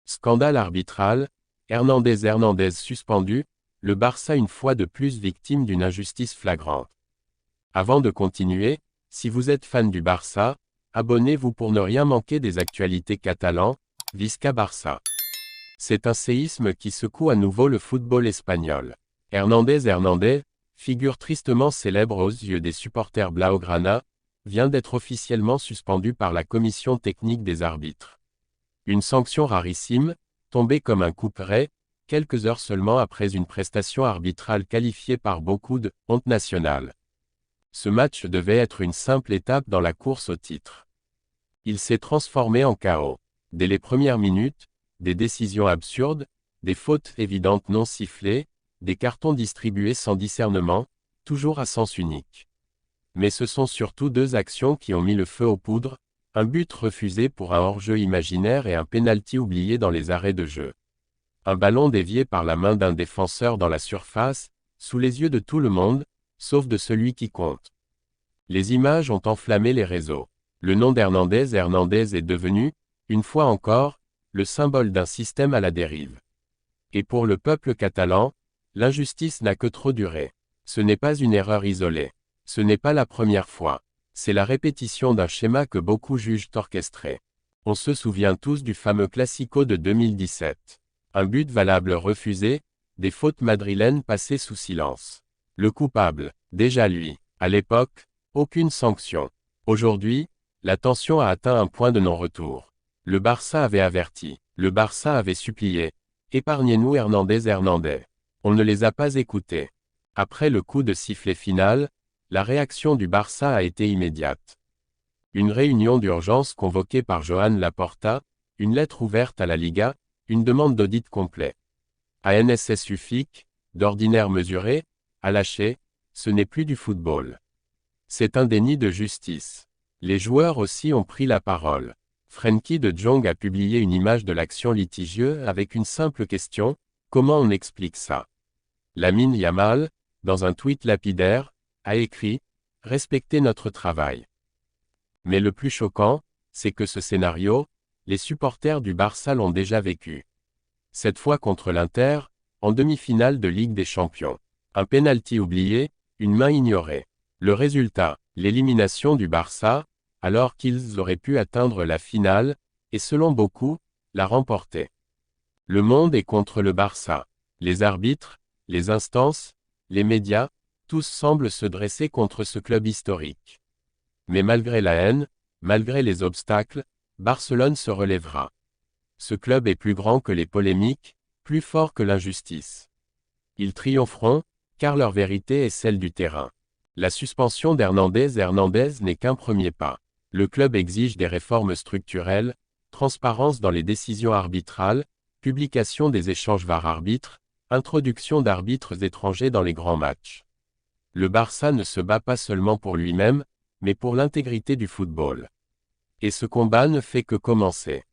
Scandale arbitral, Hernandez suspendu, le Barça une fois de plus victime d'une injustice flagrante. Avant de continuer, si vous êtes fan du Barça, abonnez-vous pour ne rien manquer des actualités catalanes, Visca Barça. C'est un séisme qui secoue à nouveau le football espagnol. Hernandez, figure tristement célèbre aux yeux des supporters blaugrana, vient d'être officiellement suspendu par la commission technique des arbitres. Une sanction rarissime, tombée comme un couperet, quelques heures seulement après une prestation arbitrale qualifiée par beaucoup de « honte nationale ». Ce match devait être une simple étape dans la course au titre. Il s'est transformé en chaos. Dès les premières minutes, des décisions absurdes, des fautes évidentes non sifflées, des cartons distribués sans discernement, toujours à sens unique. Mais ce sont surtout deux actions qui ont mis le feu aux poudres, un but refusé pour un hors-jeu imaginaire et un pénalty oublié dans les arrêts de jeu. Un ballon dévié par la main d'un défenseur dans la surface, sous les yeux de tout le monde, sauf de celui qui compte. Les images ont enflammé les réseaux. Le nom d'Hernandez est devenu, une fois encore, le symbole d'un système à la dérive. Et pour le peuple catalan, l'injustice n'a que trop duré. Ce n'est pas une erreur isolée. Ce n'est pas la première fois. C'est la répétition d'un schéma que beaucoup jugent orchestré. On se souvient tous du fameux Classico de 2017. Un but valable refusé, des fautes madrilènes passées sous silence. Le coupable, déjà lui. À l'époque, aucune sanction. Aujourd'hui, la tension a atteint un point de non-retour. Le Barça avait averti. Le Barça avait supplié. Épargnez-nous Hernandez. On ne les a pas écoutés. Après le coup de sifflet final, la réaction du Barça a été immédiate. Une réunion d'urgence convoquée par Joan Laporta, une lettre ouverte à la Liga, une demande d'audit complet. ANS UFIC, d'ordinaire mesuré, a lâché, ce n'est plus du football. C'est un déni de justice. Les joueurs aussi ont pris la parole. Frenkie de Jong a publié une image de l'action litigieuse avec une simple question, comment on explique ça? Lamine Yamal, dans un tweet lapidaire, a écrit « Respectez notre travail ». Mais le plus choquant, c'est que ce scénario, les supporters du Barça l'ont déjà vécu. Cette fois contre l'Inter, en demi-finale de Ligue des Champions. Un pénalty oublié, une main ignorée. Le résultat, l'élimination du Barça, alors qu'ils auraient pu atteindre la finale, et selon beaucoup, la remporter. Le monde est contre le Barça. Les arbitres, les instances, les médias, tous semblent se dresser contre ce club historique. Mais malgré la haine, malgré les obstacles, Barcelone se relèvera. Ce club est plus grand que les polémiques, plus fort que l'injustice. Ils triompheront, car leur vérité est celle du terrain. La suspension d'Hernandez n'est qu'un premier pas. Le club exige des réformes structurelles, transparence dans les décisions arbitrales, publication des échanges VAR-arbitres, introduction d'arbitres étrangers dans les grands matchs. Le Barça ne se bat pas seulement pour lui-même, mais pour l'intégrité du football. Et ce combat ne fait que commencer.